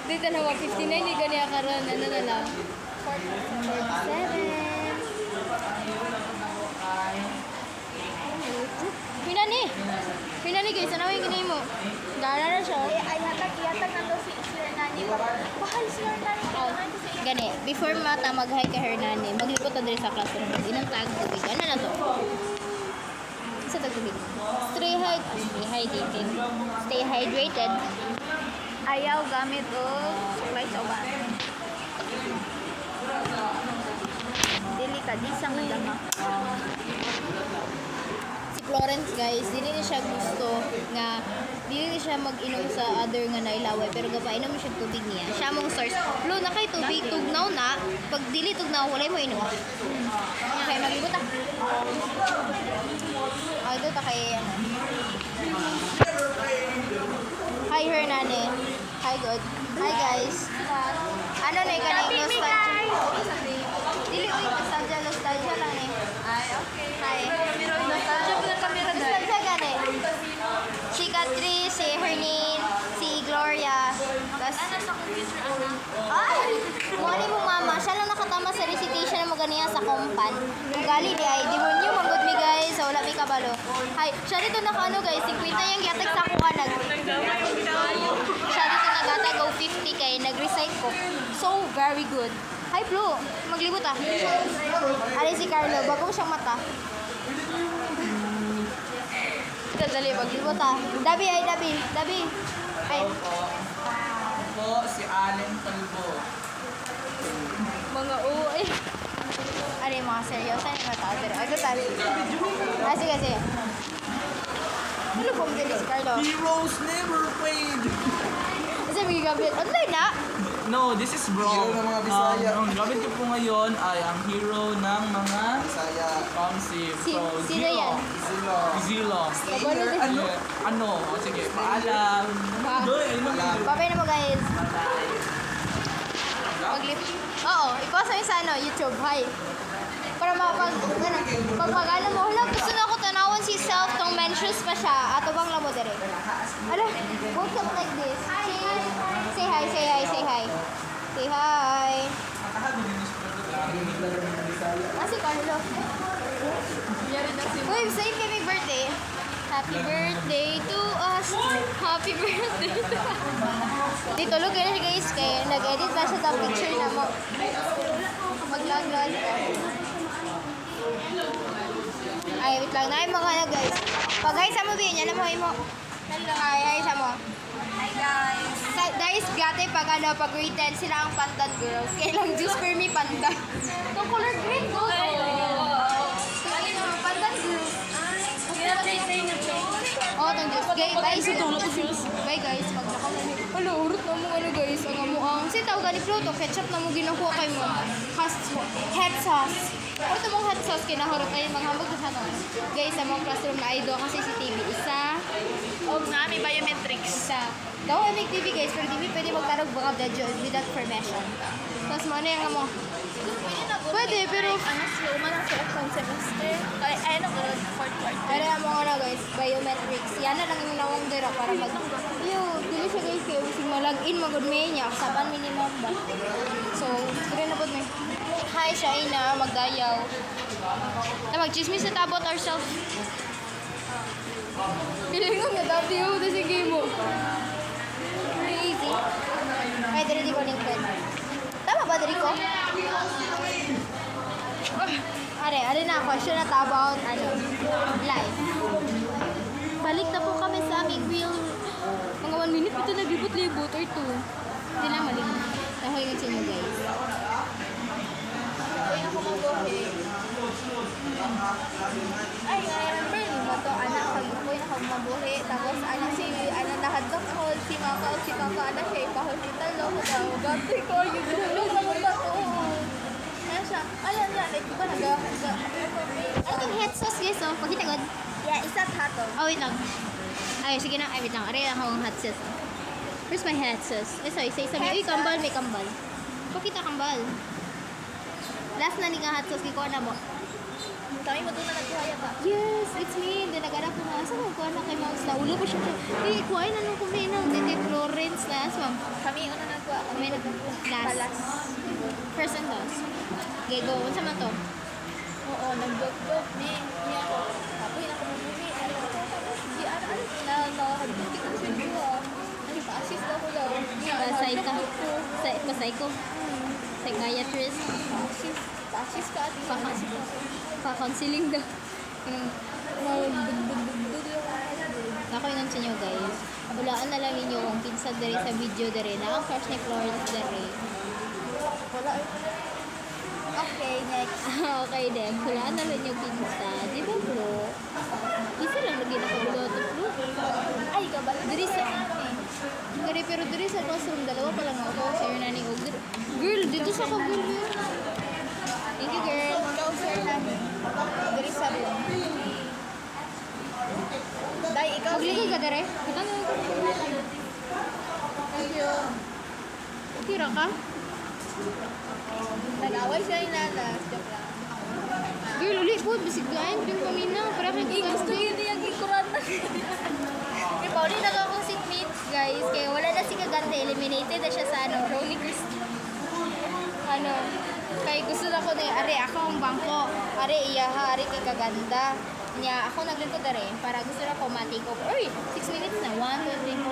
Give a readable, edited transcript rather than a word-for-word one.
Dito na 159 ni ganiya karon ano na lang. 47. Pinani guys, ano yung ginay mo? Dara na siya. Ay, hatag na to si Hernani. Bahal si Hernani. Gani, before mata mag-hi kay Hernani, maglipot na diri sa classroom. Inang tag tubig. Ano na to? Sa tag tubig. Stay hydrated. Stay hydrated. Ayaw gamit o supply sa uban. Dili ka, di sa madama. Si Florence guys, dili na siya gusto nga dili siya mag-inom sa other nga nailaway pero gapainom mo siya tubig niya. Siya mong source. Lo na kay tubig tugnaw na. Pag dili tugnaw wala mo inom. Okay, maglibot ta. Ay, ito ta kay ano. Hi Hernani. Hi good. Hi guys. Ano na yung kaning nostalgia? Dili uy, nostalgia lang eh. Ay, okay. Hi. Nostalgia po ng camera dahil. Nostalgia gani. Si Catrice, si Hernine, si Gloria. Tapos, Ano sa computer, anak? ay! Muli mo mama, siya lang nakatama sa recitation na maganiya sa kompan. Gali di ay, demonyo, manggod mi guys, so wala mi kabalo. Hi, siya dito nakaano guys, 50 yung giatag sa kuha siya dito nagata go 50 kay nag-recite ko. So, very good. Hi Flo, maglibot ah. Ali si Carlo, bago siyang mata. Dali, maglibot ah. Dabi. Ay, Po, si Allen Talbo. mga uwi. Ano yung mga seryoso yung mata? Pero, ako tayo. Ah, sige. Ano po mo si Carlo? Heroes never fade. Kasi may gamit. Online na? No, this is wrong. Hero ng mga Bisaya. Ang gamit ko po ngayon ay ang hero ng mga Saya. Comsip. Sino yan? Silo. Zilo. Paano din? Ano? O sige, paalam. Doy, ano? Babay na mo guys. Maglip. Oo, i-post mo yun sa ano, YouTube. Hi. Para pag mo, hala, gusto na ako tanawon si self tong mentions pa siya. Ato bang lamo dire? Ala, what's up like this? Say hi. Say hi. Ah, si Carlo. Uy, say happy birthday. Happy birthday to us. Happy birthday to us. Dito, look na siya guys. Kaya nag-edit na siya sa picture na mo. Maglaglag. Ay, wait lang. Naay mga na guys. Pag hi sa mo, Bin, yan na mo. Hello. Hi sa mo. Hi, guys. Guys, gati pag grade 10 sila ang pandan girls. Kailang juice for me pandan. Itong color green ko. Pandan girls. Oh, itong juice. Bye guys. Hello, urut na mo guys. Ang amuang. Kasi tawag ni Pluto, ketchup na mo ginakuha kay mo. Head sauce. Ano ito mong hot sauce kinahurot ayun maghambog sa ano. Guys, sa mga classroom na idol kasi si TV isa. O nga, may biometrics. Isa. Daw ay may TV guys, pero TV pwede magtarog baka video without permission. Tapos mo ano yung mo? Pwede, pero Ano siya, umana sa second semester. Ay, ano ko, fourth quarter. pero ang mga na guys, biometrics. Yan na lang yung nawang dira para mag dili siya guys kayo kasi mag-login magud may niya kasaban minimum ba. So, dire na pod may. Hi Shaina, magdayaw. Ta mag-chismis na tabot ourselves. Pilingon nga dati yung sige mo. Crazy. Ay, dire di ko lingkod. Tama ba dire ko? Are na, question na about life. Balik na po kami sa aming real. Mga 1 minute ito naglibot-libot or 2. Hindi lang mali. Nahulingan sa inyo guys. Ay, remember mo to, anak, pag-upoy na kang mabuhi. Tapos, anak si, nahadlok ako, si Maka, anak siya, ipa-hospital, no? Gati ko, yun, nahulog na mo ba to? Ano siya? Ayan, like, di ba Ay, yung head sauce guys, oh. Pakita god. Yeah, isa't hato. Oh, wait lang. Ay, sige na. Ay, wait lang. Aray akong hot sauce. Where's my hot sauce? Eh, sorry. Say sabi. Uy, kambal. May kambal. Pakita kambal. Last na ni nga hot sauce. Kikuha na mo. Kami mo doon na nagkuhaya ba? Yes, it's me. Hindi nag-arap ko na. Asa ko kuha na kay Mouse na. Ulo ko siya. Eh, kuha na nung kumain ng Tete Florence na. Aswam. Kami, una nagkuha. may last. First and last. Okay, go. Unsa man to? Oo, nag-joke-joke ni ako. Tapos ako mabuhi. Ano ko? Tapos di ano nakahagpag ko sa video. Ano pa-assist ako daw. Pasay ka. Pasay ko. Psychiatrist. Pa-assist ka at pa-assist ako. Pa-counseling daw. Magbudbud yung Ako yun sa inyo guys. Hulaan na lang ninyo kung kinsa dere sa video dere na ang crush ni Florence dere. wala. Okay, next. Okay din. Hulaan na lang yung kinsa. Di ba bro? Isa lang lagi nakabuloto bro. Ay, kabalo. Diri sa... Diri, pero diri sa classroom, dalawa pa lang ako. Si Hernani o girl, dito sa ko girl. Thank you girl. Ikaw, sir, namin. Diri sa room. Day, ikaw Magligay ka dere? Ano? Thank you. Tira ka? Nag-away siya yung nanas. Joke lang. Girl, ulit po. Bisig kain. Yung paminaw. Para kay Gusto yun yung ikuran na. Kay Pauli na akong seatmates, guys. Kaya wala na si Kaganda. Eliminated na siya sa Ronnie Christie. Kaya gusto na ko na are, ako ang bangko. Are, iya ha. Are kay Kaganda. Niya, ako naglingkod na rin. Para gusto na ko ma-take over. Uy, 6 minutes na. 1, 2, 3.